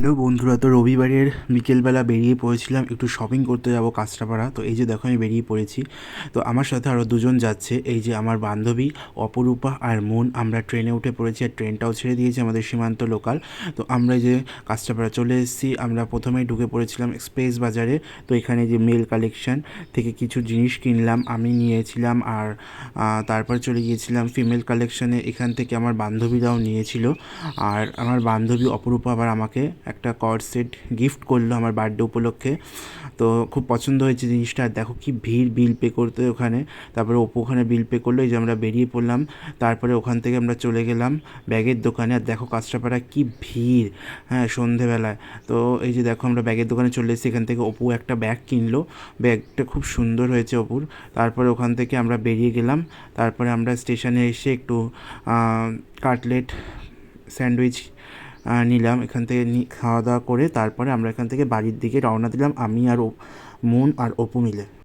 Hello বন্ধুরা, তো রবিবারের বিকেলবেলা বেরিয়ে পড়েছিলাম একটু শপিং করতে যাব কাঁচরাপাড়া। তো এই যে দেখো আমি বেরিয়ে পড়েছি। তো আমার সাথে আরও দুজন যাচ্ছে, এই যে আমার বান্ধবী অপরূপা আর মন। আমরা ট্রেনে উঠে পড়েছি আর ট্রেনটাও ছেড়ে দিয়েছি আমাদের সীমান্ত লোকাল। তো আমরা এই যে কাঁচরাপাড়া চলে এসেছি। আমরা প্রথমেই ঢুকে পড়েছিলাম এক্সপ্রেস বাজারে। তো এখানে যে মেল কালেকশন থেকে কিছু জিনিস কিনলাম, আমি নিয়েছিলাম। আর তারপর চলে গিয়েছিলাম ফিমেল কালেকশানে, এখান থেকে আমার বান্ধবীরাও নিয়েছিল। আর আমার বান্ধবী অপরূপা আবার আমাকে একটা কর্ড সেট গিফট করলো আমার বার্থডে উপলক্ষে। তো খুব পছন্দ হয়েছে জিনিসটা। আর দেখো কি ভিড় বিল পে করতে ওখানে। তারপরে অপু ওখানে বিল পে করলো, এই যে আমরা বেরিয়ে পড়লাম। তারপরে ওখান থেকে আমরা চলে গেলাম ব্যাগের দোকানে। আর দেখো কাঁচরাপাড়া কি ভিড়, হ্যাঁ, সন্ধেবেলায়। তো এই যে দেখো আমরা ব্যাগের দোকানে চলে এসেছি। এখান থেকে অপু একটা ব্যাগ কিনলো, ব্যাগটা খুব সুন্দর হয়েছে অপুর। তারপরে ওখান থেকে আমরা বেরিয়ে গেলাম। তারপরে আমরা স্টেশনে এসে একটু কাটলেট স্যান্ডউইচ নিলাম। এখান থেকে খাওয়া দাওয়া করে তারপরে আমরা এখান থেকে বাড়ির দিকে রওনা দিলাম, আমি আর মন আর অপু মিলে।